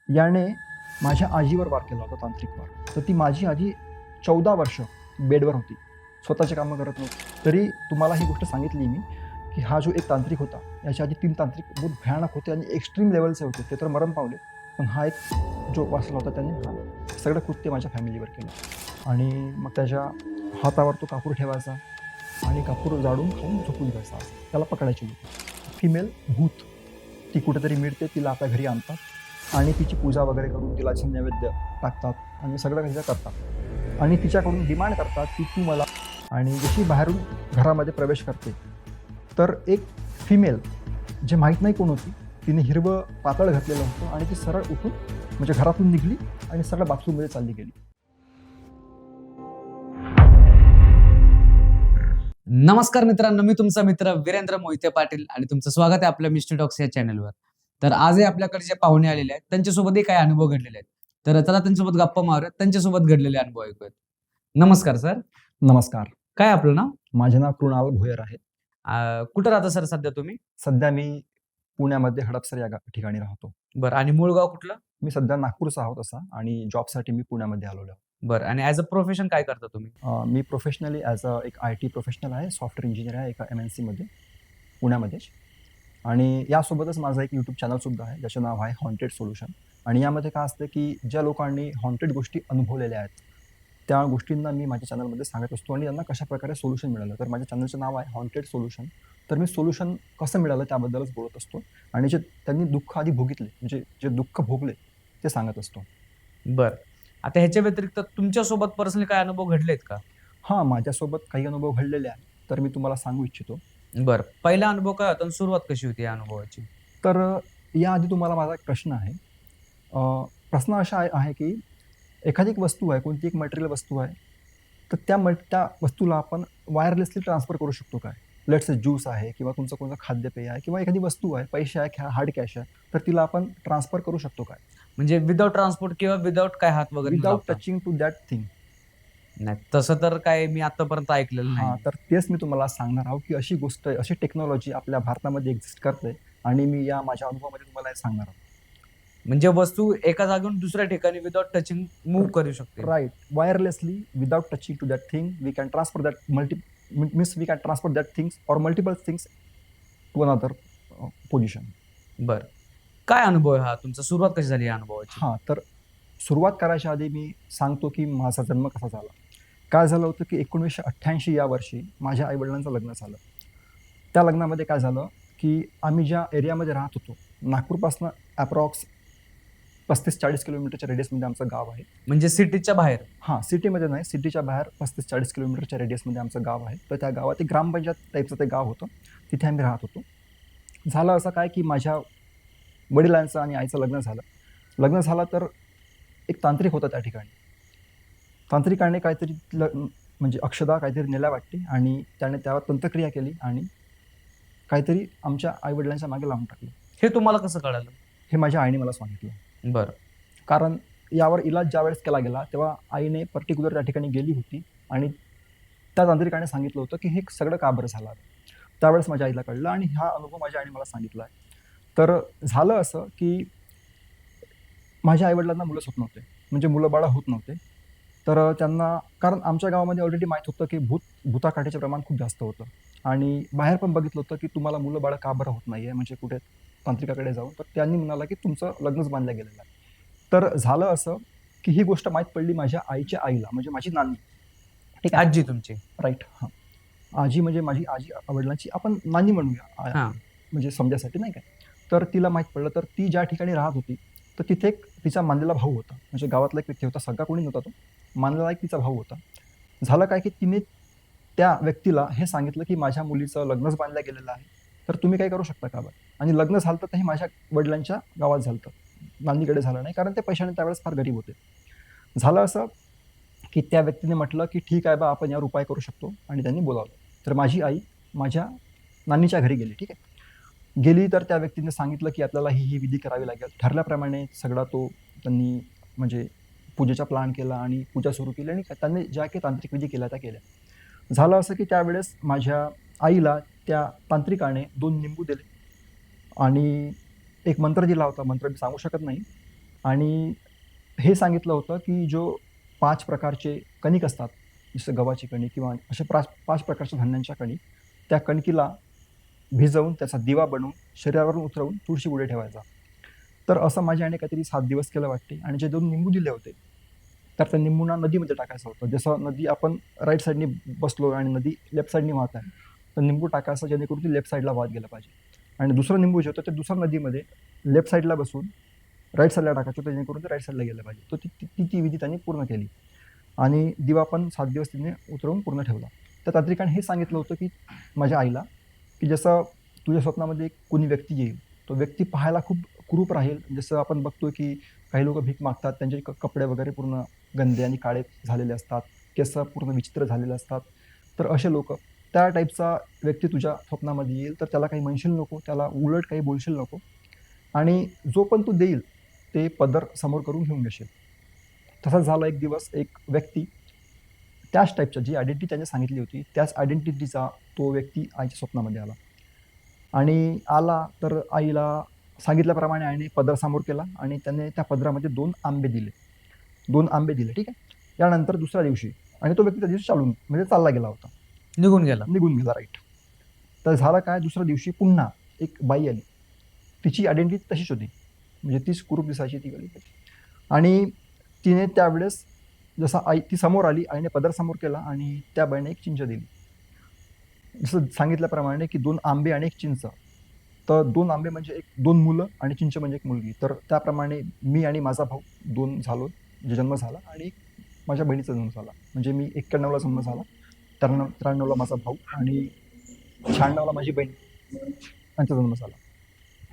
याने माझ्या आजीवर वार केला होता, तांत्रिक वार. तर ती माझी आजी 14 वर्ष बेडवर होती. स्वतःची कामं करत नव्हती. तरी तुम्हाला ही गोष्ट सांगितली मी, की हा जो एक तांत्रिक होता, याच्या आधी 3 तांत्रिक बहुत भयानक होते आणि एक्स्ट्रीम लेव्हलचे होते. ते तर मरण पावले. पण हा एक जो वाचला होता त्याने हा सगळं कृत्य माझ्या फॅमिलीवर केलं. आणि मग त्याच्या हातावर तो कापूर ठेवायचा आणि कापूर जाळून खाऊन झोपून जायचा. त्याला पकडायचे लोकं. फिमेल भूत ती कुठेतरी मिळते, तिला आपल्या घरी आणतात आणि तिची पूजा वगैरे करून तिला नैवेद्य टाकतात आणि सगळं काही करतात आणि तिच्याकडून डिमांड करतात की तू मला. आणि जशी बाहेरून घरामध्ये प्रवेश करते तर एक फिमेल जे माहीत नाही कोण होती, तिने हिरवं पातळ घातलेलं होतं आणि ती सरळ उठून म्हणजे घरातून निघली आणि सरळ बाथरूममध्ये चालली गेली. नमस्कार मित्रांनो, मी तुमचा मित्र वीरेंद्र मोहिते पाटील आणि तुमचं स्वागत आहे आपल्या मिस्ट्री टॉक्स या चॅनलवर. तर आजही आपल्याकडे जे पाहुणे आलेले आहेत त्यांच्यासोबतही काही अनुभव घडलेले आहेत. तर चला त्यांच्यासोबत गप्पा मारूयात, त्यांच्यासोबत घडलेले अनुभव ऐकूयात. नमस्कार सर. नमस्कार. काय आपलं नाव? माझे नाव कृणाल भोयर आहे. कुठं राहता सर सध्या तुम्ही? सध्या मी पुण्यामध्ये हडपसर या ठिकाणी राहतो. बरं, आणि मूळ गाव कुठलं? मी सध्या नागपूरचा आहोत तसा आणि जॉबसाठी मी पुण्यामध्ये आलेलो आहे. बरं, आणि ॲज अ प्रोफेशन काय करता तुम्ही? मी प्रोफेशनली ॲज अ एक IT प्रोफेशनल आहे, सॉफ्टवेअर इंजिनियर आहे एका MNCमध्ये पुण्यामध्येच. आणि यासोबतच माझं एक यूट्यूब चॅनलसुद्धा आहे ज्याचं नाव आहे हॉन्टेड सोल्युशन. आणि यामध्ये काय असतं की ज्या लोकांनी हॉन्टेड गोष्टी अनुभवलेल्या आहेत त्या गोष्टींना मी माझ्या चॅनलमध्ये सांगत असतो आणि त्यांना कशाप्रकारे सोल्युशन मिळालं. तर माझ्या चॅनलचं नाव आहे हॉन्टेड सोल्युशन. तर मी सोल्युशन कसं मिळालं त्याबद्दलच बोलत असतो आणि जे त्यांनी दुःख आधी भोगितले, म्हणजे जे दुःख भोगले ते सांगत असतो. बरं, आता ह्याच्या व्यतिरिक्त तुमच्यासोबत पर्सनली काय अनुभव घडलेत का? हां, माझ्यासोबत काही अनुभव घडलेले आहेत, तर मी तुम्हाला सांगू इच्छितो. बरं, पहिला अनुभव काय होता आणि सुरुवात कशी होती या अनुभवाची? तर याआधी तुम्हाला माझा एक प्रश्न आहे. प्रश्न असा आहे की एखादी एक वस्तू आहे, कोणती एक मटेरियल वस्तू आहे, तर त्या वस्तूला आपण वायरलेसली ट्रान्सफर करू शकतो काय? लेट्स से ज्यूस आहे किंवा तुमचं कोणतं खाद्यपेय आहे किंवा एखादी वस्तू आहे, पैसे आहे, हार्ड कॅश आहे, तर तिला आपण ट्रान्सफर करू शकतो काय? म्हणजे विदाऊट ट्रान्सपोर्ट किंवा विदाऊट काय हात वगैरे न विदाऊट लावता? Touching to that thing. नाही, तसं तर काय मी आतापर्यंत ऐकलेलं हां, नाही. तर तेच मी तुम्हाला सांगणार आहोत, की अशी गोष्ट, अशी टेक्नॉलॉजी आपल्या भारतामध्ये एक्झिस्ट करते आणि मी या माझ्या अनुभवामध्ये तुम्हाला हे सांगणार आहोत. म्हणजे वस्तू एका जागेवरून दुसऱ्या ठिकाणी विदाऊट टचिंग मूव्ह करू शकते. Right. Wirelessly without touching to that thing we can transfer that we can transfer that things or multiple things to another position. बरं. काय अनुभव आहे हा तुमचा? सुरुवात कशी झाली या अनुभवाची? हां, तर सुरुवात करायच्या आधी मी सांगतो, की माझा जन्म कसा झाला. काय झालं होतं, की 1988 या वर्षी माझ्या आई-वडिलांचं लग्न झालं. त्या लग्नामध्ये काय झालं, की आम्ही ज्या एरियामध्ये राहत होतो, नागपूरपासून अप्रॉक्स 35-40 किलोमीटरच्या रेडियसमध्ये आमचं गाव आहे. म्हणजे सिटीच्या बाहेर? हां, सिटीमध्ये नाही, सिटीच्या बाहेर 35-40 किलोमीटरच्या रेडियसमध्ये आमचं गाव आहे. तर त्या गावात एक ग्रामपंचायत टाईपचं ते गाव होतं. तिथे आम्ही राहत होतो. झालं असं काय, की माझ्या वडिलांचं आणि आईचं लग्न झालं. लग्न झालं तर एक तांत्रिक होता त्या ठिकाणी. तांत्रिकाने काहीतरी म्हणजे अक्षदा काहीतरी नेल्या वाटते आणि त्याने त्यावर तंत्रक्रिया केली आणि काहीतरी आमच्या आई-वडिलांच्या मागे लावून टाकलं. हे तुम्हाला कसं कळालं? हे माझ्या आईने मला सांगितलं. बरं. कारण यावर इलाज ज्यावेळेस केला गेला, तेव्हा आईने पर्टिक्युलर त्या ठिकाणी गेली होती आणि त्या तांत्रिकाने सांगितलं होतं, की हे सगळं का बरं झालं? त्यावेळेस माझ्या आईला कळलं आणि हा अनुभव माझ्या आईने मला सांगितला आहे. तर झालं असं, की माझ्या आई-वडिलांना मुलंच होत नव्हते. म्हणजे मुलं-बाळं होत नव्हते. तर त्यांना, कारण आमच्या गावामध्ये ऑलरेडी माहीत होतं, की भुताकाठीचं प्रमाण खूप जास्त होतं आणि बाहेर पण बघितलं होतं, की तुम्हाला मुलं-बाळं का बरं होत नाहीये, म्हणजे कुठे तांत्रिकाकडे जाऊन. तर त्यांनी म्हणाला, की तुमचं लग्नच बांधलं गेलेलं आहे. तर झालं असं, की ही गोष्ट माहीत पडली माझ्या आईच्या आईला, म्हणजे माझी नानी. ठीक आहे. आजी तुमची? राईट. हां. आजी म्हणजे माझी आजी वडिलांची आपण नानी म्हणूया, हां. म्हणजे समजायसाठी नाही काय. तर तिला माहीत पडलं, तर ती ज्या ठिकाणी राहत होती, तर तिथे एक तिचा मानलेला भाऊ होता. म्हणजे गावातला एक व्यक्ती होता, सगळा कोणी नव्हता तो. मानलेला एक तिचा भाऊ होता. झालं काय, की तिने त्या व्यक्तीला हे सांगितलं, की माझ्या मुलीचं लग्नच बांधलं गेलेलं आहे. तर तुम्ही काही करू शकता का बरं? आणि लग्न झालं तर हे माझ्या वडिलांच्या गावात झालं. नानीकडे झालं नाही, कारण ते पैशाने त्यावेळेस फार गरीब होते. झालं असं, की त्या व्यक्तीने म्हटलं, की ठीक आहे बा, आपण यावर उपाय करू शकतो आणि त्यांनी बोलावलं. तर माझी आई माझ्या नानीच्या घरी गेली. ठीक आहे. गेली तर त्या व्यक्तीने सांगितलं, की आपल्याला ही विधी करावी लागेल. ठरल्याप्रमाणे सगळा तो त्यांनी म्हणजे पूजेचा प्लॅन केला आणि पूजा सुरू केली आणि त्यांनी ज्या काही तांत्रिक विधी केल्या त्या केल्या. झालं असं, की त्यावेळेस माझ्या आईला त्या तांत्रिकाने 2 निंबू दिले आणि एक मंत्र दिला होता. मंत्र मी सांगू शकत नाही. आणि हे सांगितलं होतं की जो 5 प्रकारचे कणिक असतात, जसं गव्हाची कणिक किंवा अशा 5 प्रकारच्या धान्यांच्या कणिक, त्या कणकीला भिजवून त्याचा दिवा बनवून शरीरावरून उतरवून तुळशी पुढे ठेवायचा. तर असं माझ्या आईने काहीतरी 7 दिवस केलं वाटते आणि जे 2 निंबू दिले होते, तर त्या निंबूंना नदीमध्ये टाकायचं होतं. जसं नदी आपण राईट साईडनी बसलो आणि नदी लेफ्ट साईडनी वाहत आहे, तर निंबू टाकायचं जेणेकरून ती लेफ्ट साईडला वाहत गेलं पाहिजे. आणि दुसरं निंबू जे होतं ते दुसऱ्या नदीमध्ये लेफ्ट साईडला बसून राईट साईडला टाकायचं होतं जेणेकरून ते राईट साईडला गेलं पाहिजे. तर ती विधी त्यांनी पूर्ण केली आणि दिवा पण 7 दिवस तिने उतरवून पूर्ण ठेवला. त्या तांत्रिकाने हे सांगितलं होतं की माझ्या आईला, की जसं तुझ्या स्वप्नामध्ये एक कोणी व्यक्ती येईल, तो व्यक्ती पाहायला खूप कुरूप राहील. जसं आपण बघतो की काही लोकं भीक मागतात, त्यांचे कपडे वगैरे पूर्ण गंदे आणि काळे झालेले असतात, केस पूर्ण विचित्र झालेले असतात. तर असे लोकं, त्या टाईपचा व्यक्ती तुझ्या स्वप्नामध्ये येईल, तर त्याला काही म्हणशील नको, त्याला उलट काही बोलशील नको आणि जो पण तू देईल, ते पदर समोर करून घेऊन घेशील. तसंच झालं एक दिवस एक व्यक्ती त्याच टाईपच्या जी आयडेंटिटी त्याने सांगितली होती, त्याच आयडेंटिटीचा तो व्यक्ती आईच्या स्वप्नामध्ये आला. आणि आला तर आईला सांगितल्याप्रमाणे आईने पदर समोर केला आणि त्याने त्या पदरामध्ये 2 आंबे दिले. 2 आंबे दिले, ठीक आहे. यानंतर दुसऱ्या दिवशी आणि तो व्यक्ती त्या दिवशी चालून म्हणजे चालला गेला होता. निघून गेला. निघून गेला, राईट. तर झालं काय, दुसऱ्या दिवशी पुन्हा एक बाई आली. तिची आयडेंटिटी तशीच होती. म्हणजे तीच कुरूप दिसायची ती गली. आणि तिने त्यावेळेस जसा आई ती समोर आली, आईने पदर समोर केला आणि त्या बाईने एक चिंच दिली. जसं सांगितल्याप्रमाणे की 2 आंबे आणि 1 चिंच. तर 2 आंबे म्हणजे 2 मुलं आणि चिंच म्हणजे 1 मुलगी. तर त्याप्रमाणे मी आणि माझा भाऊ 2 झालो, जे जन्म झाला आणि माझ्या बहिणीचा जन्म झाला. म्हणजे मी 91ला जन्म झाला, 93ला माझा भाऊ आणि 96ला माझी बहीण यांचा जन्म झाला.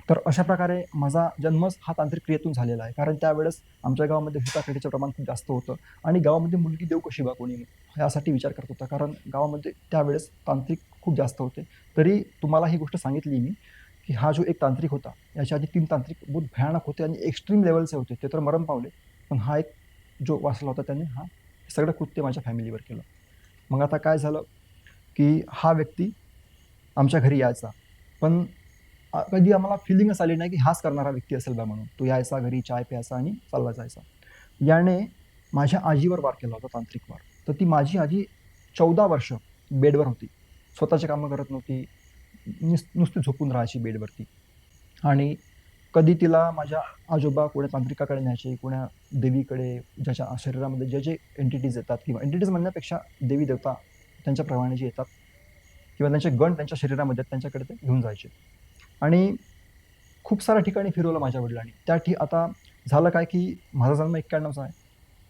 तर अशा प्रकारे माझा जन्मच हा तांत्रिक क्रियेतून झालेला आहे. कारण त्यावेळेस आमच्या गावामध्ये भूतापेठीचं प्रमाण खूप जास्त होतं आणि गावामध्ये मुलगी देऊ कशी बा कोणी, यासाठी विचार करत होता. कारण गावामध्ये त्यावेळेस तांत्रिक खूप जास्त होते. तरी तुम्हाला ही गोष्ट सांगितली मी, की हा जो एक तांत्रिक होता, याच्या आधी 3 तांत्रिक बहुत भयानक होते आणि एक्स्ट्रीम लेव्हलचे होते. ते तर मरण पावले. पण हा एक जो वाचला होता त्याने हा सगळं कृत्य माझ्या फॅमिलीवर केलं. मग आता काय झालं, की हा व्यक्ती आमच्या घरी यायचा. पण कधी आम्हाला फिलिंगच आली नाही, की हाच करणारा व्यक्ती असेल बा म्हणून. तो यायचा, घरी चाय प्यायचा आणि चालला जायचा. याने माझ्या आजीवर वार केला होता, तांत्रिक वार. तर ती माझी आजी 14 वर्ष बेडवर होती. स्वतःची कामं करत नव्हती. नुसती झोपून राहायची बेडवरती. आणि कधी तिला माझ्या आजोबा कोण्या तांत्रिकाकडे न्यायचे, कोण्या देवीकडे, ज्याच्या शरीरामध्ये जे एंटिटीज येतात किंवा एंटिटीज म्हणण्यापेक्षा देवी-देवता त्यांच्याप्रमाणे जे येतात किंवा त्यांचे गण त्यांच्या शरीरामध्ये आहेत, त्यांच्याकडे ते घेऊन जायचे. आणि खूप साऱ्या ठिकाणी फिरवलं माझ्या वडिलांनी. आता झालं काय, की माझा जन्म 91चा आहे.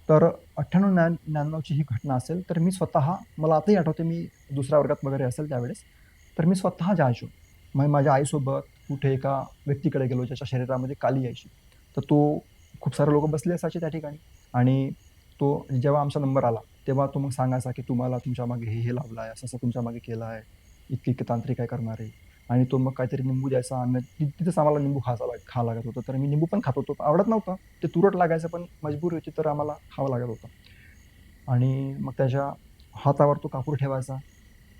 तर 98-99ची ही घटना असेल, तर मी स्वतः मला आताही आठवते, मी दुसऱ्या वर्गात वगैरे असेल त्यावेळेस, तर मी स्वतः जायचो. मग माझ्या आईसोबत कुठे एका व्यक्तीकडे गेलो, ज्याच्या शरीरामध्ये काली यायची. तर तो खूप सारे लोकं बसले असायचे त्या ठिकाणी आणि तो जेव्हा आमचा नंबर आला, तेव्हा तो मग सांगायचा, की तुम्हाला तुमच्या मागे हे लावलं आहे, असं-असं तुमच्या मागे केलं आहे, इतके-इतके तांत्रिक काय करणारे. आणि तो मग काहीतरी निंबू द्यायचा आणि तिथेच आम्हाला निंबू खावं लागत होतं. तर मी निंबू पण खात होतो. आवडत नव्हतं. ते तुरट लागायचं, पण मजबुरी होती, तर आम्हाला खावं लागत होतं. आणि मग त्याच्या हातावर तो कापूर ठेवायचा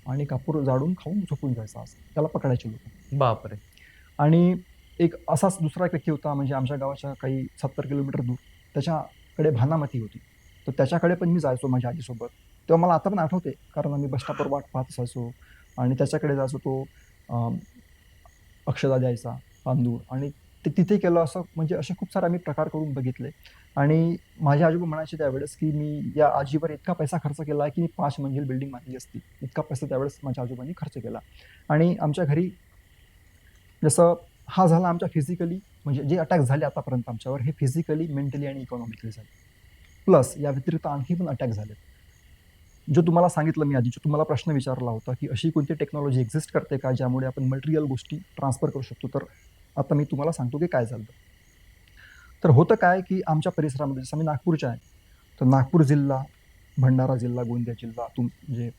आणि कापूर जाळून खाऊन झोपून जायचा असं. त्याला पकडायचे लोकं. बापरे! आणि एक असाच दुसरा एक व्यक्ती होता, म्हणजे आमच्या गावाच्या काही 70 किलोमीटर दूर. त्याच्याकडे भानामती होती. तर त्याच्याकडे पण मी जायचो माझ्या आजीसोबत. तेव्हा मला आता पण आठवते, कारण आम्ही बस स्टॉपवर वाट पाहत असायचो आणि त्याच्याकडे जायचो. तो अक्षता द्यायचा, तांदूळ आणि ते तिथे केलं असं, म्हणजे असे खूप सारे आम्ही प्रकार करून बघितले. आणि माझे आजोबा म्हणायचे त्यावेळेस, की मी या आजीवर इतका पैसा खर्च केला आहे, की मी 5 मंजिल बिल्डिंग बांधली असती. इतका पैसा त्यावेळेस माझ्या आजोबांनी खर्च केला. आणि आमच्या घरी जसं हा झाला आमच्या फिजिकली, म्हणजे जे अटॅक झाले आतापर्यंत आमच्यावर, हे फिजिकली, मेंटली आणि इकॉनॉमिकली झाले. प्लस या व्यतिरिक्त आणखी पण अटॅक झाले. जो तुम्हाला सांगितलं मी आधी, जो तुम्हाला प्रश्न विचारला होता, की अशी कोणती टेक्नॉलॉजी एक्झिस्ट करते का, ज्यामुळे आपण मटेरियल गोष्टी ट्रान्सफर करू शकतो? तर आता मी तुम्हाला सांगतो, की काय झालं. तर होतं काय, की आमच्या परिसरामध्ये, जसं मी नागपूरच्या आहे, तर नागपूर जिल्हा, भंडारा जिल्हा, गोंदिया जिल्हा, म्हणजे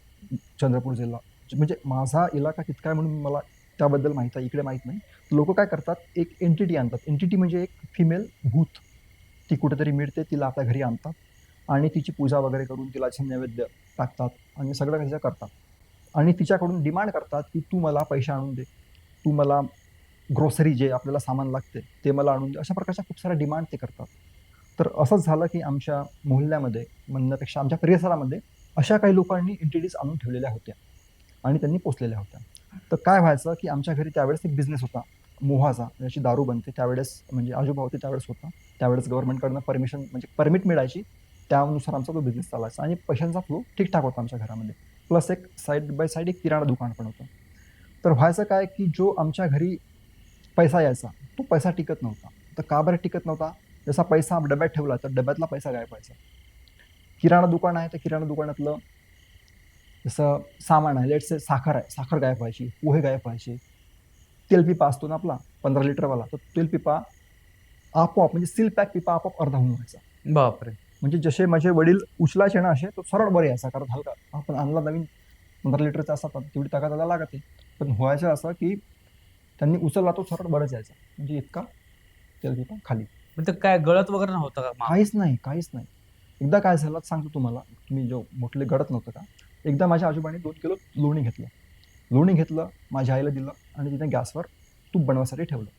चंद्रपूर जिल्हा, म्हणजे माझा इलाका तितका आहे म्हणून मला त्याबद्दल माहीत आहे. इकडे माहीत नाही. लोकं काय करतात, एक एंटिटी आणतात. एंटिटी म्हणजे एक फिमेल भूत. ती कुठेतरी मिळते, तिला आपल्या घरी आणतात आणि तिची पूजा वगैरे करून तिला असं नैवेद्य टाकतात आणि सगळं काही करतात. आणि तिच्याकडून डिमांड करतात, की तू मला पैसे आणून दे. तू मला ग्रोसरी जे आपल्याला सामान लागते, ते मला आणून दे. अशा प्रकारच्या खूप साऱ्या डिमांड ते करतात. तर असंच झालं की आमच्या मोहल्ल्यामध्ये म्हणण्यापेक्षा आमच्या परिसरामध्ये अशा काही लोकांनी एंटिटीज आणून ठेवलेल्या होत्या आणि त्यांनी पोचलेल्या होत्या. तर काय व्हायचं की आमच्या घरी त्यावेळेस एक बिझनेस होता मोहाचा, ज्याची दारू बनते. त्यावेळेस म्हणजे आजोबा होते त्यावेळेस होता. त्यावेळेस गव्हर्नमेंटकडनं परमिशन म्हणजे परमिट मिळायची. त्यानुसार आमचा तो बिझनेस चालायचा आणि पैशांचा फ्लो ठीकठाक होता आमच्या घरामध्ये. प्लस एक साईड बाय साईड एक किराणा दुकान पण होतं. तर व्हायचं काय की जो आमच्या घरी पैसा यायचा तो पैसा टिकत नव्हता. तर का बरं टिकत नव्हता? जसा पैसा डब्यात ठेवला तर डब्यातला पैसा गायब व्हायचा. किराणा दुकान आहे तर किराणा दुकानातलं जसं सामान आहे, लेट्स से साखर आहे, साखर गायब व्हायची, पोहे गायब व्हायचे. तेल पिपा असतो ना आपला 15 लिटरवाला, तर तेल पिपा आपोआप म्हणजे सील पॅक पिपा आपोआप अर्धा होऊन व्हायचा. बापरे. म्हणजे जसे माझे वडील उचलायचे ना असे, तो सरळ वर यायचा. कारण हलका आपण आणला नवीन 15 लिटरचा असा तर तेवढी ताकद त्याला लागते. पण व्हायचं असं की त्यांनी उचलला तो सरळ वरच यायचा. म्हणजे इतका तेल पिपा खाली. पण ते काय गळत वगैरे नव्हतं का माल? काहीच नाही, काहीच नाही. एकदा काय झालं सांगतो तुम्हाला, तुम्ही जो मोठले गडत नव्हतं का? एकदा माझ्या आजोबांनी 2 किलो लोणी घेतलं. लोणी घेतलं, माझ्या आईला दिलं आणि तिने गॅसवर तूप बनवायसाठी ठेवलं.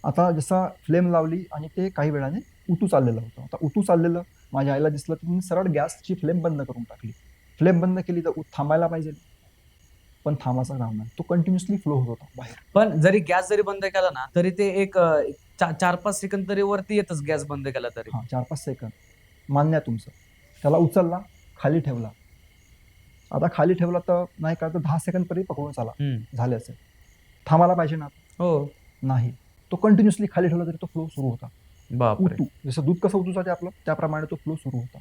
आता जसा फ्लेम लावली आणि ते काही वेळाने उतू चाललेलं होतं. आता उतू चाललेलं माझ्या आईला दिसलं, तर तिने सरळ गॅसची फ्लेम बंद करून टाकली. फ्लेम बंद केली तर थांबायला पाहिजे, पण थांबायचं काम नाही. तो कंटिन्युअसली फ्लो होत होता बाहेर. पण जरी गॅस जरी बंद केला ना तरी ते एक 4-5 सेकंद तरी वरती येतच गॅस बंद केला तरी. हां, 4-5 सेकंद. मान्य आहे तुमचं. त्याला उचलला, खाली ठेवला. आता खाली ठेवला तर नाही का तर 10 सेकंद तरी पकडून चाला. झाले असेल. थांबायला पाहिजे ना? हो. नाही. तो कंटिन्युअसली खाली ठेवला तरी तो फ्लो सुरू होता. बापरे. उतू जसं दूध कसं उतू जाते आपलं, त्याप्रमाणे तो फ्लो सुरू होता.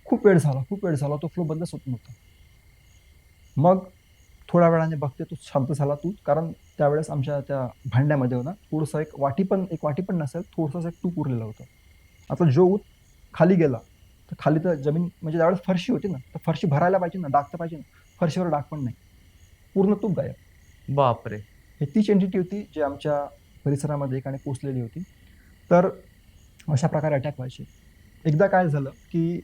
खूप वेळ झाला, खूप वेळ झाला. तो फ्लो बंदच होत नव्हता. मग थोड्या वेळाने बघते तो शांत झाला तूप. कारण त्यावेळेस आमच्या त्या भांड्यामध्ये होता थोडंसं एक वाटी पण नसेल, थोडंसं एक तूप उरलेलं होतं. आता जो ऊत खाली गेला, तर खाली तर जमीन म्हणजे त्यावेळेस फरशी होती ना, तर फरशी भरायला पाहिजे ना, डाग तर पाहिजे ना. फरशीवर डाग पण नाही. पूर्ण तूप गायब. बापरे. ही तीच एंटिटी होती जी आमच्या परिसरामध्ये एकाने पोचलेली होती. तर अशा प्रकारे अटॅक व्हायचे. एकदा काय झालं की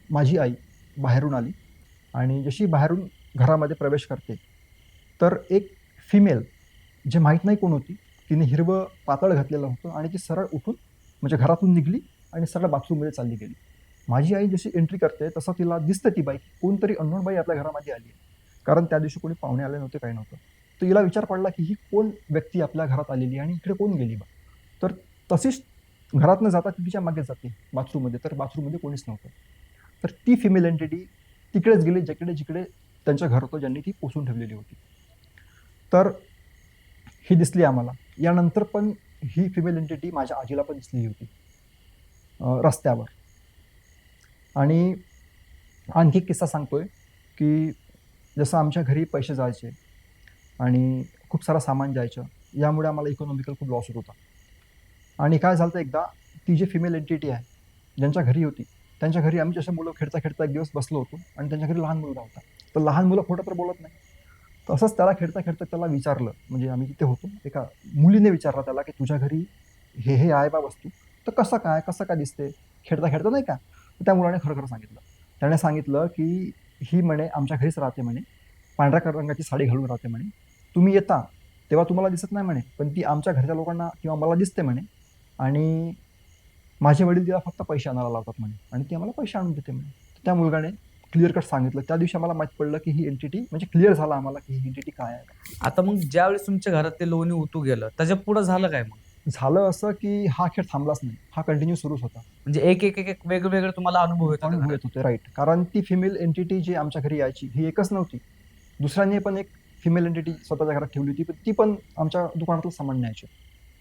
माझी आई बाहेरून आली आणि जशी बाहेरून घरामध्ये प्रवेश करते, तर एक फिमेल जे माहीत नाही कोण होती, तिने हिरवं पातळ घातलेलं होतं आणि ती सरळ उठून म्हणजे घरातून निघाली आणि सरळ बाथरूममध्ये चालली गेली. माझी आई जशी एंट्री करते तसं तिला दिसतं ती बाई, कोणतरी अननोन बाई आपल्या घरामध्ये आली आहे. कारण त्या दिवशी कोणी पाहुणे आले नव्हते, काही नव्हतं. तर हिला विचार पडला की ही कोण व्यक्ती आपल्या घरात आलेली आणि इकडे कोण गेली बा? तर तशीच घरात न जाता ती तिच्या मागे जाते बाथरूममध्ये, तर बाथरूममध्ये कोणीच नव्हतं. तर ती फिमेल एंटिटी तिकडेच गेली जिकडे त्यांचं घर होतं, ज्यांनी ती पोसून ठेवलेली होती. तर ही दिसली आम्हाला. यानंतर पण ही फिमेल एंटिटी माझ्या आजीला पण दिसलेली होती रस्त्यावर. आणि आणखी एक किस्सा सांगतोय की जसं आमच्या घरी पैसे जायचे आणि खूप सारं सामान जायचं, यामुळे आम्हाला इकॉनॉमिकल खूप लॉस होत होता. आणि काय झालं एकदा, ती जी फिमेल एंटिटी आहे ज्यांच्या घरी होती, त्यांच्या घरी आम्ही जसं मुलं खेळता खेळता एक दिवस बसलो होतो आणि त्यांच्या घरी लहान मुलगा होता. तर लहान मुलं खोटं तर बोलत नाही. तसंच त्याला खेळता खेळता त्याला विचारलं, म्हणजे आम्ही तिथे होतो, एका मुलीने विचारलं त्याला की तुझ्या घरी हे आहे बा वस्तू, तर कसं काय दिसते खेळता खेळता नाही का? तर त्या मुलाने खरं खरं सांगितलं. त्याने सांगितलं की ही म्हणे आमच्या घरीच राहते म्हणे, पांढऱ्या रंगाची साडी घालून राहते म्हणे. तुम्ही येता तेव्हा तुम्हाला दिसत नाही म्हणे, पण ती आमच्या घरच्या लोकांना किंवा मला दिसते म्हणे. आणि माझे वडील तिला फक्त पैसे आणायला लावतात म्हणे आणि ती आम्हाला पैसे आणून देते म्हणे. तर त्या मुलगाने क्लिअर कट सांगितलं. त्या दिवशी आम्हाला माहीत पडलं की ही एंटिटी म्हणजे क्लिअर झालं आम्हाला की ही एंटिटी काय आहे. आता मग ज्यावेळेस तुमच्या घरात ते लोणी उतू गेलं त्याच्या पुढे झालं काय मग? झालं असं की हा खेळ थांबलाच नाही, हा कंटिन्यू सुरूच होता. म्हणजे एक वेगवेगळे तुम्हाला अनुभव येत होते अनुभव घरात? येत होते, राईट. कारण ती फिमेल एंटिटी जी आमच्या घरी यायची ही एकच नव्हती. दुसऱ्याने पण एक फिमेल एंटिटी स्वतःच्या घरात ठेवली होती, पण ती पण आमच्या दुकानातलं सामान न्यायची.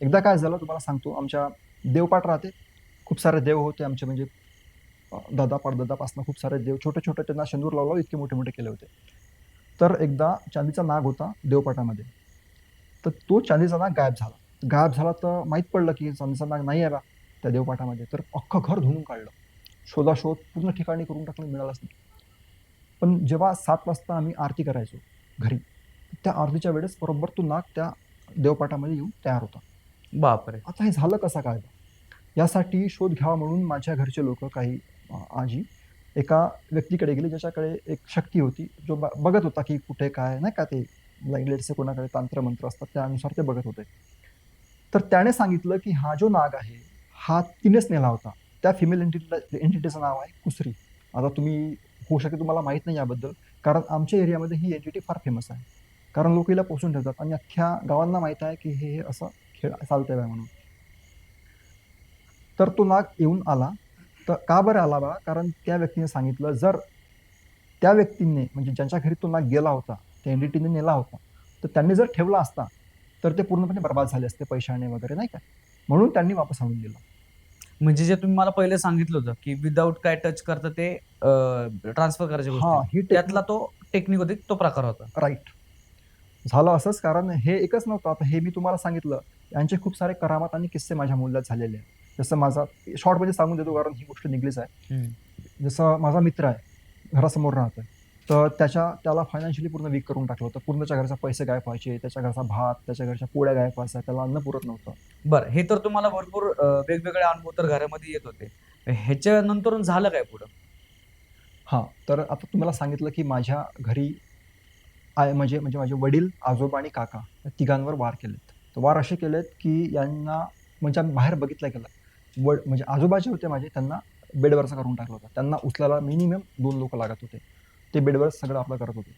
एकदा काय झालं तुम्हाला सांगतो, आमच्या देवपाट राहते, खूप सारे देव होते आमचे, म्हणजे दादा परदादापासून खूप सारे देव, छोटे छोटे त्यांना शेंदूर लावला, इतके मोठे मोठे केले होते. तर एकदा चांदीचा नाग होता देवपाटामध्ये, तर तो चांदीचा नाग गायब झाला. तर माहीत पडलं की चांदीचा नाग नाही आहे बा त्या देवपाटामध्ये. तर अख्खं घर धुवून काढलं, शोधाशोध पूर्ण ठिकाणी करून टाकलं, मिळालंच नाही. पण जेव्हा 7 वाजता आम्ही आरती करायचो घरी, त्या आरतीच्या वेळेस बरोबर तो नाग त्या देवपाटामध्ये येऊन तयार होता. बापरे. आता हे झालं कसं काय? यासाठी शोध घ्यावा म्हणून माझ्या घरचे लोक, काही आजी एका व्यक्तीकडे गेली ज्याच्याकडे एक शक्ती होती, जो बघत होता की कुठे काय नाही का, ते लाईटचे कोणाकडे तंत्र मंत्र असतात त्यानुसार ते बघत होते. तर त्याने सांगितलं की हा जो नाग आहे हा तिनेच नेला होता. त्या फिमेल एंटिटीचं नाव आहे कुसरी. आता तुम्ही होऊ शकेल तुम्हाला माहीत नाही याबद्दल, कारण आमच्या एरियामध्ये ही एंटिटी फार फेमस आहे. कारण लोक हिला पोसून ठेवतात आणि अख्ख्या गावांना माहीत आहे की हे असं खेळ चालतंय बा म्हणून. तर तो नाग येऊन आला. तर का बरं आला बा? कारण त्या व्यक्तीने सांगितलं, जर त्या व्यक्तीने म्हणजे ज्यांच्या घरी तो नाग गेला होता, त्या एंटिटीने नेला होता, तर त्यांनी जर ठेवला असता तर ते पूर्णपणे बर्बाद झाले असते पैशाने वगैरे, नाही का. म्हणून त्यांनी वापस आणून दिला. म्हणजे जे तुम्ही मला पहिले सांगितलं होतं की विदाऊट काय टच करता ते ट्रान्सफर करायच्या हा, गोष्टी, ही त्यातला टेक्निक. तो टेक्निक होती, तो प्रकार होता. राईट. झालं असंच, कारण हे एकच नव्हतं. आता हे मी तुम्हाला सांगितलं, यांचे खूप सारे करामात आणि किस्से माझ्या मूल्यात झालेले आहेत. जसं माझा शॉर्टमध्ये सांगून देतो, कारण ही गोष्ट निघलीच आहे. जसं माझा मित्र आहे, घरासमोर राहतोय, तर त्याला फायनान्शियली पूर्ण वीक करून टाकलं होतं. पूर्णच्या घरचा पैसे गायब व्हायचे, त्याच्या घरचा भात, त्याच्या घरच्या पोळ्या गायब व्हायच्या, त्याला अन्न पुरत नव्हतं. बरं, हे तर तुम्हाला भरपूर वेगवेगळे अनुभव तर घरामध्ये येत होते. ह्याच्यानंतर झालं काय पुढं? हां, तर आता तुम्हाला सांगितलं की माझ्या घरी म्हणजे म्हणजे माझे वडील, आजोबा आणि काका या तिघांवर वार केलेत. तर वार असे केलेत की यांना म्हणजे आम्ही बाहेर बघितलं गेलं. म्हणजे आजोबा जे होते माझे, त्यांना बेडवरचा करून टाकलं होतं. त्यांना उचलायला मिनिमम 2 लोकं लागत होते. ते बेडवर सगळं आपलं करत होते.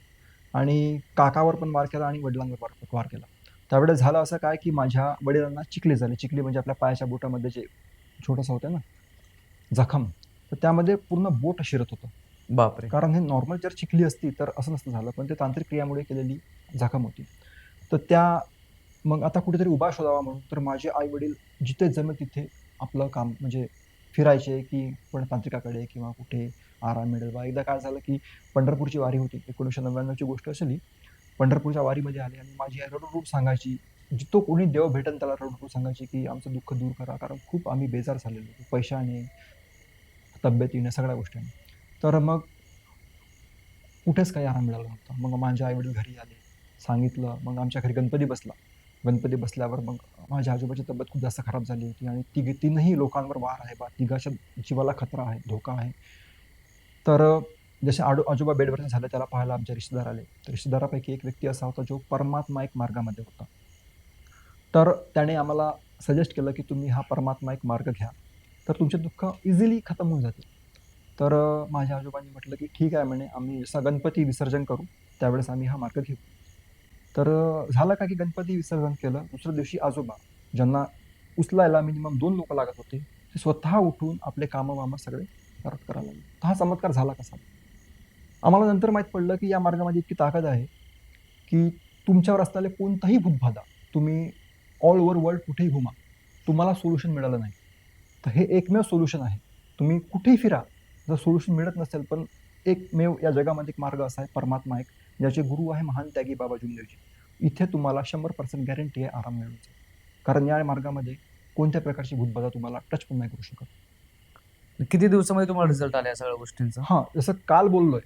आणि काकावर पण वार केला आणि वडिलांवर वार केला. त्यावेळेस झालं असं काय की माझ्या वडिलांना चिखली झाली. चिखली म्हणजे आपल्या पायाच्या बोटामध्ये जे छोटंसं होतं ना, जखम. तर त्यामध्ये पूर्ण बोट शिरत होतं. बापरे. कारण हे नॉर्मल जर चिखली असती तर असं नसतं झालं, पण ते तांत्रिक क्रियामुळे केलेली जखम होती. तर मग आता कुठेतरी उभा शोधावा म्हणून तर माझे आई-वडील जिथे जमेल तिथे आपलं काम म्हणजे फिरायचे, की पण तांत्रिकाकडे किंवा कुठे आराम मिळेल बा. एकदा काय झालं, की पंढरपूरची वारी होती. 1999 ची गोष्ट असेल ही. पंढरपूरच्या वारीमध्ये आले आणि माझी आई रडून सांगायची. जिथं कोणी देव भेटेल त्याला रडून सांगायची, की आमचं दुःख दूर करा. कारण खूप आम्ही बेजार झालेलो होतो. पैशाने, तब्येतीने, सगळ्या गोष्टींनी. तर मग कुठेच काही आराम मिळाला नव्हता. मग माझे आई-वडील घरी आले, सांगितलं. मग आमच्या घरी गणपती बसला. गणपती बसल्यावर मग माझ्या आजोबाची तब्येत खूप जास्त खराब झाली होती आणि तीनही लोकांवर वार आहे बा. तिघाच्या जीवाला खतरा आहे, धोका आहे. तर जसे आजोबा बेडवरती झाले, त्याला पाहायला आमचे रिश्तेदार आले. तर रिश्तेदारापैकी एक व्यक्ती असा होता, जो परमात्मा एक मार्गामध्ये होता. तर त्याने आम्हाला सजेस्ट केलं, की तुम्ही हा परमात्मा एक मार्ग घ्या. तर तुमचे दुःख इझिली खतम होऊन जातील. तर माझ्या आजोबांनी म्हटलं, की ठीक आहे म्हणे, आम्ही जसा गणपती विसर्जन करू, त्यावेळेस आम्ही हा मार्ग घेऊ. तर झालं का, की गणपती विसर्जन केलं. दुसऱ्या दिवशी आजोबा, ज्यांना उचलायला मिनिमम 2 लोकं लागत होते, ते स्वतः उठून आपले कामं-वामं सगळे परत करायला लागले. तर हा चमत्कार झाला कसा? आम्हाला नंतर माहीत पडलं, की या मार्गामध्ये इतकी ताकद आहे, की तुमच्यावर असलेले कोणताही भूतबाधा तुम्ही ऑल ओव्हर वर्ल्ड कुठेही घुमा, तुम्हाला सोल्युशन मिळालं नाही. तर हे एकमेव सोल्युशन आहे. तुम्ही कुठेही फिरा, जर सोल्युशन मिळत नसेल, पण एकमेव या जगामध्ये एक मार्ग असा आहे, परमात्मा एक, ज्याचे गुरु आहे महान त्यागी बाबा जुमदेवजी. इथे तुम्हाला 100% गॅरंटी आहे आराम मिळून जाईल. कारण या मार्गामध्ये कोणत्या प्रकारची भूतबाधा तुम्हाला टच पण नाही करू शकत. किती दिवसामध्ये तुम्हाला रिझल्ट आला या सगळ्या गोष्टींचा? हां, जसं काल बोललोय,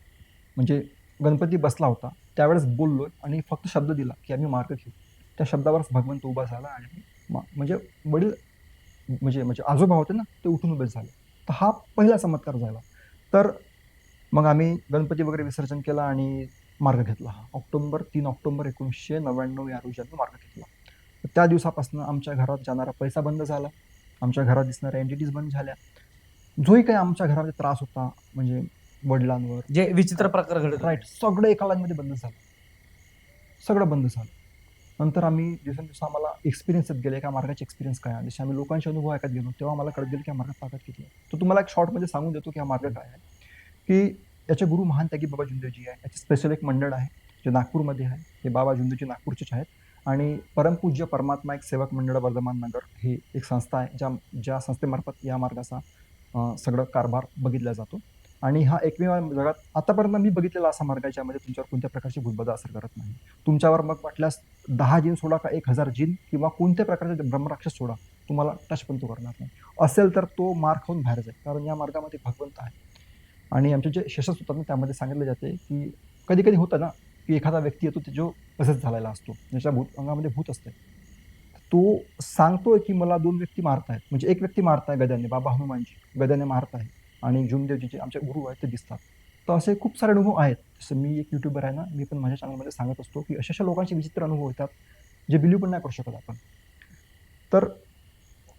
म्हणजे गणपती बसला होता, त्यावेळेस बोललोय आणि फक्त शब्द दिला, की आम्ही मार्ग घेऊ. त्या शब्दावरच भगवंत उभा झाला आणि म्हणजे वडील म्हणजे म्हणजे आजोबा होते ना, ते उठून उभे झाले. तर हा पहिला चमत्कार झाला. तर मग आम्ही गणपती वगैरे विसर्जन केलं आणि मार्ग घेतला हा. 3 ऑक्टोबर 1999 या रोजी आम्ही मार्ग घेतला. तर त्या दिवसापासून आमच्या घरात जाणारा पैसा बंद झाला. आमच्या घरात दिसणाऱ्या एंटिटीज बंद झाल्या. जोही काही आमच्या घरामध्ये त्रास होता, म्हणजे वडिलांवर जे विचित्र प्रकार घडत राईट, होते. सगळं एका लाईनमध्ये बंद झालं. सगळं बंद झालं. नंतर आम्ही दिवसेंदिवस आम्हाला एक्सपिरियन्स येत गेले, एका मार्गाचे एक्सपिरियन्स काय आहे. जसे आम्ही लोकांचे अनुभव ऐकत गेलो, तेव्हा आम्हाला कळत गेलं की या मार्गात ताकद किती आहे. तर तुम्हाला एक शॉर्टमध्ये सांगून देतो की हा मार्ग काय आहे. की याचे गुरु महान त्यागी बाबा जुमदेवजी आहे. याचे स्पेशल एक मंडळ आहे, जे नागपूरमध्ये आहे. हे बाबा जुमदेवजी नागपूरचेच आहेत. आणि परमपूज्य परमात्मा एक सेवक मंडळ वर्धमान नगर ही एक संस्था आहे, ज्या संस्थेमार्फत या मार्गाचा सगळं कारभार बघितला जातो. आणि हा एकमेव जगात आतापर्यंत मी बघितलेला असा मार्ग आहे, ज्यामध्ये तुमच्यावर कोणत्या प्रकारची भूतबाधा असर करत नाही. तुमच्यावर मग वाटल्यास 10 जिन सोडा का 1000 जिन किंवा कोणत्या प्रकारचे ब्रह्मराक्षस सोडा, तुम्हाला टच पण तो करणार नाही. असेल तर तो मार खाऊन बाहेर जाईल. कारण या मार्गामध्ये भगवंत आहे. आणि आमचे जे सेशन्स होतात ना, त्यामध्ये सांगितलं जाते, की कधी-कधी होतं ना, की एखादा व्यक्ती येतो, जो तसंच झालेला असतो. ज्याच्या अंगामध्ये भूत असते. तो सांगतोय, की मला 2 व्यक्ती मारतायत. म्हणजे एक व्यक्ती मारताय गद्याने, बाबा हनुमानजी गद्याने मारताय आणि जुमदेवजी जे आमचे गुरु आहेत ते दिसतात. तर असे खूप सारे अनुभव आहेत. जसं मी एक यूट्यूबर आहे ना, मी पण माझ्या चॅनलमध्ये सांगत असतो, की अशा-अशा लोकांचे विचित्र अनुभव येतात, जे बिलीव्ह पण नाही करू शकत आपण. तर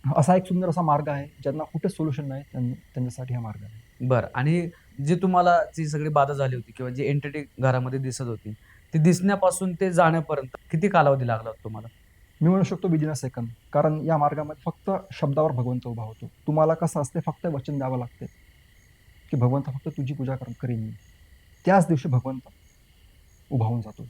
असा एक सुंदर असा मार्ग आहे, ज्यांना कुठेच सोल्युशन नाही त्यांच्यासाठी हा मार्ग आहे. बरं. आणि जे तुम्हाला जी सगळी बाधा झाली होती किंवा जी एंटिटी घरामध्ये दिसत होती, ती दिसण्यापासून ते जाण्यापर्यंत किती कालावधी लागला होता तुम्हाला? मी म्हणू शकतो विदिन अ सेकंद. कारण या मार्गामध्ये फक्त शब्दावर भगवंत उभा होतो. तुम्हाला कसं असते, फक्त वचन द्यावं लागते, की भगवंत फक्त तुझी पूजा करीन मी. त्याच दिवशी भगवंत उभा होऊन जातो.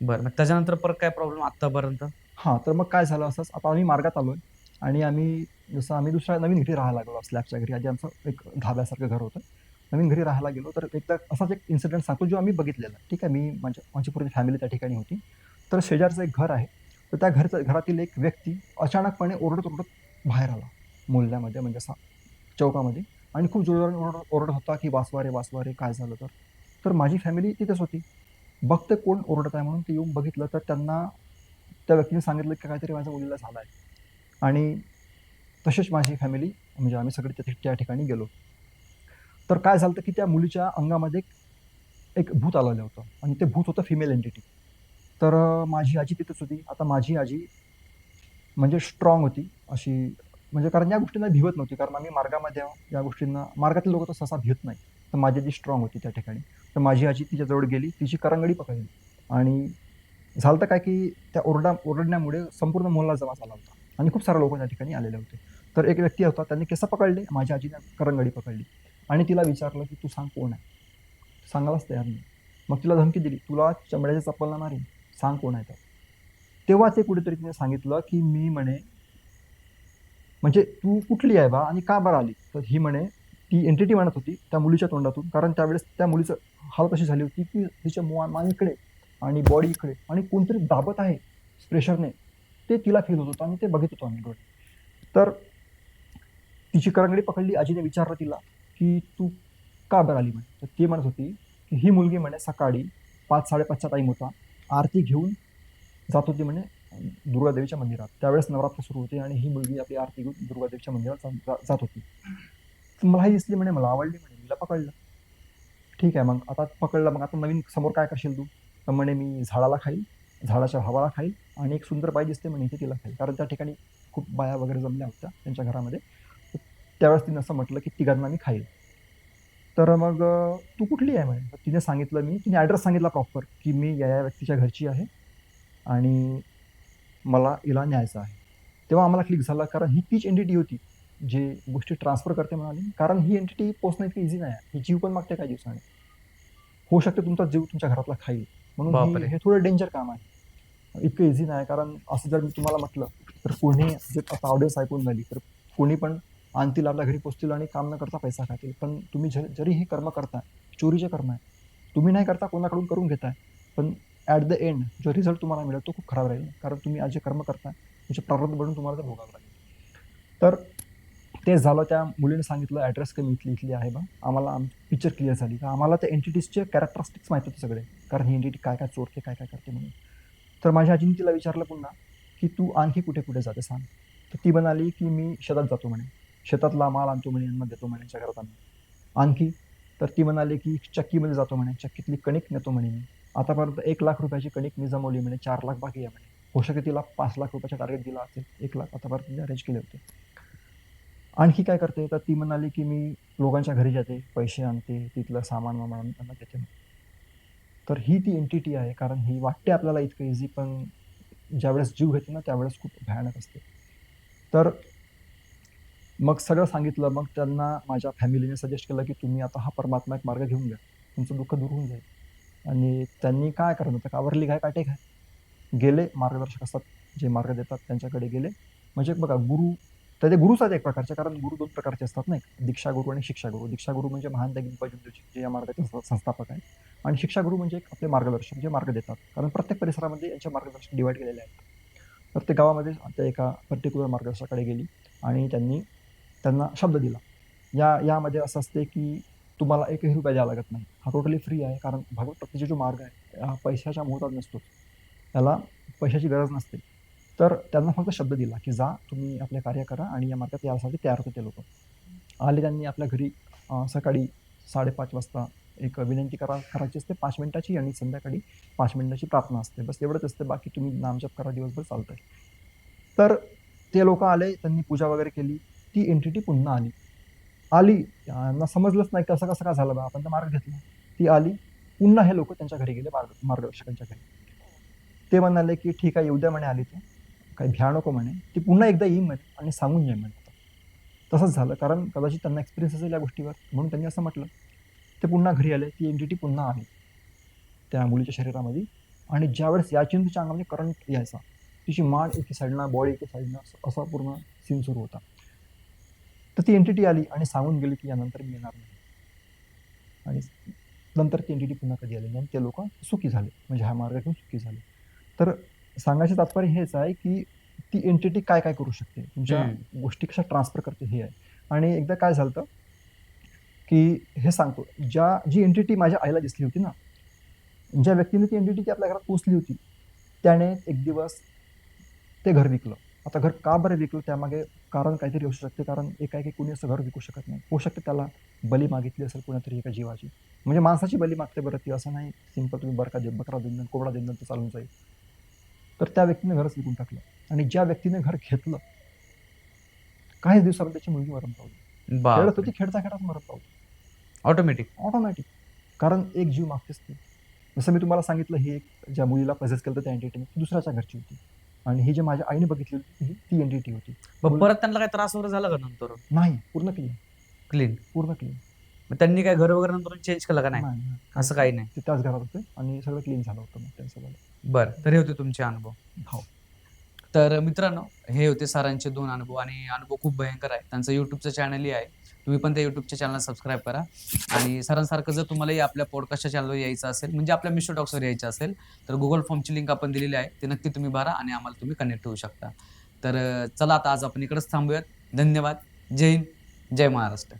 बरं. मग त्याच्यानंतर परत काय प्रॉब्लेम आत्तापर्यंत? हां, तर मग काय झालं असंच, आता आम्ही मार्गात आलोय आणि जसं आम्ही दुसऱ्या नवीन घरी राहायला लागलो स्लॅबच्या घरी. आधी आमचं एक धाब्यासारखं घर होतं. नवीन घरी राहायला गेलो, तर एकदा असाच एक इन्सिडेंट सांगतो, जो आम्ही बघितलेला. ठीक आहे, माझी पूर्ण फॅमिली त्या ठिकाणी होती. तर शेजारचं एक घर आहे. तर त्या घरातील एक व्यक्ती अचानकपणे ओरडत-ओरडत बाहेर आला. मोहल्ल्यामध्ये म्हणजे असा चौकामध्ये, आणि खूप जोराने ओरडत होता, की "वाचवा रे, वाचवा रे, काय झालं तर?" तर माझी फॅमिली तिथेच होती. बघते कोण ओरडत आहे म्हणून ते येऊन बघितलं, तर त्या व्यक्तीने सांगितलं, की काहीतरी माझ्या मुलीला झालं आहे. आणि तशीच माझी फॅमिली, म्हणजे आम्ही सगळे त्या ठिकाणी गेलो. तर काय झालं की त्या मुलीच्या अंगामध्ये एक भूत आलेलं होतं, आणि ते भूत होतं फिमेल एंटिटी. तर माझी आजी तिथेच होती. आता माझी आजी म्हणजे स्ट्राँग होती अशी, म्हणजे कारण या गोष्टींना भिवत नव्हती. कारण आम्ही मार्गामध्ये आहोत. या गोष्टींना मार्गातील लोकं तर सहसा भित नाही. तर माझी आजी स्ट्राँग होती त्या ठिकाणी. तर माझी आजी तिच्याजवळ गेली, तिची करंगडी पकडली, आणि झालं तर काय, की त्या ओरडण्यामुळे संपूर्ण मोहल्ला जमा झाला होता, आणि खूप सारे लोकं त्या ठिकाणी आलेले होते. तर एक व्यक्ती होता, त्याने केस पकडले, माझ्या आजीने करंगडी पकडली, आणि तिला विचारलं, की "तू सांग कोण आहे?" सांगायलाच तयार नाही. मग तिला धमकी दिली, "तुला चमड्याच्या चप्पलनं मारीन, सांग कोण आहे तर." तेव्हा ते कुठेतरी तिने सांगितलं, की "मी," म्हणे, "म्हणजे तू कुठली आहे बा, आणि का बरं आली?" तर ही म्हणे, ती एंटिटी म्हणत होती त्या मुलीच्या तोंडातून, कारण त्यावेळेस त्या मुलीचं हालत अशी झाली होती, की तिच्या मान इकडे आणि बॉडी इकडे, आणि कोणतरी दाबत आहे प्रेशरने. ते तिला फील होत होतं, आणि ते बघत होतो आम्ही डोळे. तर तिची करंगडी पकडली. आजीने विचारलं तिला, की "तू का बरं आली?" म्हणे. तर ती म्हणत होती, की ही मुलगी म्हणे सकाळी 5:00-5:30चा टाईम होता. आरती घेऊन जात होती म्हणे दुर्गादेवीच्या मंदिरात. त्यावेळेस नवरात्र सुरू होते, आणि ही मुलगी आपली आरती घेऊन दुर्गादेवीच्या मंदिरात जात होती. तर मला ही दिसली म्हणे, मला आवडली म्हणे, मीला पकडलं. ठीक आहे, मग आता पकडलं, मग आता नवीन समोर काय करशील तू? तर म्हणे, "मी झाडाला खाईल, झाडाच्या हवाला खाईल, आणि एक सुंदर बाई दिसते म्हणे इथे, तिला खाईल." कारण त्या ठिकाणी खूप बाया वगैरे जमल्या होत्या त्यांच्या घरामध्ये. तर त्यावेळेस तिने असं म्हटलं, की "तिघांना मी खाईल." तर मग "तू कुठली आहे?" म्हणे. तर तिने सांगितलं, तिने ॲड्रेस सांगितला प्रॉपर, की "मी या व्यक्तीच्या घरची आहे, आणि मला हिला न्यायचं आहे." तेव्हा आम्हाला क्लिक झालं, कारण ही तीच एंटिटी होती, जी गोष्टी ट्रान्सफर करते म्हणाली. कारण ही एंटिटी पोहोचणं इतकं इझी नाही आहे. ही जीव पण मागते काही दिवसांनी. होऊ शकते तुमचा जीव तुमच्या घरातला खाईल. म्हणून बापरे! हे थोडं डेंजर काम आहे. इतकं इझी नाही, कारण असं जर मी तुम्हाला म्हटलं, तर कोणी जे आता ऑडियन्स ऐकून झाली, तर कोणी पण आणतील आपल्या घरी, पोहोचतील, आणि काम न करता पैसा खातील. पण तुम्ही जरी हे कर्म करताय, चोरीचे कर्म आहे. तुम्ही नाही करता, कोणाकडून करून घेताय. पण ॲट द एंड जो रिझल्ट तुम्हाला मिळेल तो खूप खराब राहील. कारण तुम्ही आज जे कर्म करताय, त्याचे प्रारब्ध बनून तुम्हाला ते भोगावं लागेल. तर तेच झालं. त्या मुलीने सांगितलं, "ॲड्रेस कमी इथली आहे बा." आम्हाला पिक्चर क्लिअर झाली. तर आम्हाला त्या एंटिटीजचे कॅरेक्टरिस्टिक्स माहीत होते सगळे. कारण ही एंटिटी काय-काय चोरते, काय-काय करते म्हणून. तर माझ्या आजीने तिला विचारलं पुन्हा, की "तू आणखी कुठे-कुठे जाते सांग?" तर ती म्हणाली, की "मी शेतात जातो" म्हणे. "शेतातला माल आणतो म्हणे, यांना देतो म्हणे यांच्या घरात आणून." "आणखी?" तर ती म्हणाली, की "चक्कीमध्ये जातो म्हणे. चक्कीतली कणिक नेतो म्हणे मी. आतापर्यंत ₹1,00,000 ची कणिक मी जमवली म्हणे. 4,00,000 बाकी आहे म्हणे. होऊ शके तिला ₹5,00,000 टार्गेट दिला असेल. 1,00,000 आतापर्यंत तिने अरेंज केले होते." "आणखी काय करते?" तर ती म्हणाली, की "मी लोकांच्या घरी जाते, पैसे आणते, तिथलं सामान-वामान आणून त्यांना देते." तर ही ती एंटिटी आहे. कारण ही वाटते आपल्याला इतकं इझी, पण ज्यावेळेस जीव घेते ना, त्यावेळेस खूप भयानक असते. तर मग सगळं सांगितलं. मग त्यांना माझ्या फॅमिलीने सजेस्ट केलं, की "तुम्ही आता हा परमात्मा एक मार्ग घेऊन घ्या. तुमचं दुःख दूर होऊन जाईल." आणि त्यांनी काय करायचं होतं, कावरली घाय काटे घाय. गेले, मार्गदर्शक असतात, जे मार्ग देतात त्यांच्याकडे गेले. म्हणजे बघा, गुरु तर ते गुरुच आहेत एक प्रकारचे, कारण गुरु 2 प्रकारचे असतात नाही का, दीक्षागुरू आणि शिक्षागुरू. दीक्षागुरू म्हणजे महंत गिंपा जे या मार्गाचे संस्थापक आहेत, आणि शिक्षागुरू म्हणजे एक आपले मार्गदर्शक, जे मार्ग देतात. कारण प्रत्येक परिसरामध्ये यांचे मार्गदर्शक डिव्हाईड केलेले आहेत. तर ते गावामध्ये त्या एका पर्टिक्युलर मार्गदर्शकाकडे गेली, आणि त्यांना शब्द दिला. यामध्ये असं असते, की तुम्हाला ₹1ही द्यावा लागत नाही. हा टोटली फ्री आहे, कारण भगवत प्राप्तीचा जो मार्ग आहे, हा पैशाच्या मोहात नसतो. त्याला पैशाची गरज नसते. तर त्यांना फक्त शब्द दिला, की जा तुम्ही आपले कार्य करा, आणि या मार्गात यासाठी तयार होते ते लोकं. आले त्यांनी आपल्या घरी. सकाळी 5:30 वाजता एक विनंती करायची असते 5 मिनिटाची, आणि संध्याकाळी 5 मिनिटाची प्रार्थना असते. बस एवढंच असतं. बाकी तुम्ही नामजप करा, दिवसभर चालतंय. तर ते लोक आले, त्यांनी पूजा वगैरे केली. ती एंटिटी पुन्हा आली. यांना समजलंच नाही कसं कसं काय झालं बा, आपण तर मार्ग घेतला. ती आली. पुन्हा हे लोक त्यांच्या घरी गेले, मार्गदर्शकांच्या घरी. ते म्हणाले की ठीक आहे, येऊ द्या म्हणे, आली तर काही भ्या नको म्हणे, ती पुन्हा एकदा येईन म्हणे आणि सांगून येईन म्हणे. तसंच झालं, कारण कदाचित त्यांना एक्सपिरियन्स असेल या गोष्टीवर, म्हणून त्यांनी असं म्हटलं. ते पुन्हा घरी आले, ती एंटिटी पुन्हा आली त्या मुलीच्या शरीरामध्ये. आणि ज्यावेळेस या चिंतूच्या अंगामध्ये करंट यायचा, तिची मान एकी साईडनं, बॉडी एकी साईडनं, असा पूर्ण सीन सुरू होता. तर ती एंटिटी आली आणि सांगून गेली की यानंतर मी येणार नाही. आणि नंतर ती एंटिटी पुन्हा कधी आली नाही. ते लोक सुखी झाले, म्हणजे हा मार्ग घेऊन सुखी झाले. तर सांगायचं तात्पर्य हेच आहे की ती एंटिटी काय काय करू शकते, तुमच्या गोष्टी कशा ट्रान्सफर करते हे आहे. आणि एकदा काय झालं की हे सांगतो, जी एंटिटी माझ्या आईला दिसली होती ना, ज्या व्यक्तीने ती एंटिटी आपल्या घरात पोचली होती, त्याने एक दिवस ते घर विकलं. आता घर का बरं विकलं, त्यामागे कारण काहीतरी असू शकते. कारण एकाएकी कोणी असं घर विकू शकत नाही. होऊ शकते त्याला बली मागितली असेल कोणीतरी एका जीवाची, म्हणजे माणसाची बली मागते बरं ती, असं नाही सिंपल तुम्ही बकरा देऊन द्या, कोंबडा देऊन द्या तर चालून जाईल. तर त्या व्यक्तीने घरच विकून टाकलं. आणि ज्या व्यक्तीने घर घेतलं, काही दिवसामध्ये त्याची मुलगी मरण पावली. खेळत होती, खेळता खेळताच मरण पावली ऑटोमॅटिक. कारण एक जीव मागतेच ते. जसं मी तुम्हाला सांगितलं, ही एक ज्या मुलीला पजेस केलं त्या एंटिटीने, ती दुसऱ्याच्या घरची होती. आणि ही जी माझ्या आईने बघितली होती ती एंटिटी होती. परत त्यांना काही त्रास वगैरे झाला का नंतर? नाही, पूर्ण क्लीन. मग त्यांनी काय घर वगैरे नंतर चेंज केलं का? नाही, असं काही नाही. ते त्याच घरात होते आणि सगळं क्लीन झालं होतं मग त्यांचं झालं. बरं, तर हे होते तुमचे अनुभव. हो. तर मित्रांनो, हे होते सरांचे 2 अनुभव, आणि अनुभव खूप भयंकर आहे. त्यांचं युट्यूबचं चॅनलही आहे, तुम्ही पण त्या युट्यूबच्या चॅनलला सबस्क्राईब करा. आणि सरांसारखं जर तुम्हालाही आपल्या पॉडकास्टच्या चॅनलवर यायचं असेल, म्हणजे आपल्या मिस्टर टॉक्सवर यायचं असेल, तर गुगल फॉर्मची लिंक आपण दिलेली आहे, ते नक्की तुम्ही भरा आणि आम्हाला तुम्ही कनेक्ट होऊ शकता. तर चला, आता आज आपण इकडेच थांबूयात. धन्यवाद. जय हिंद, जय महाराष्ट्र.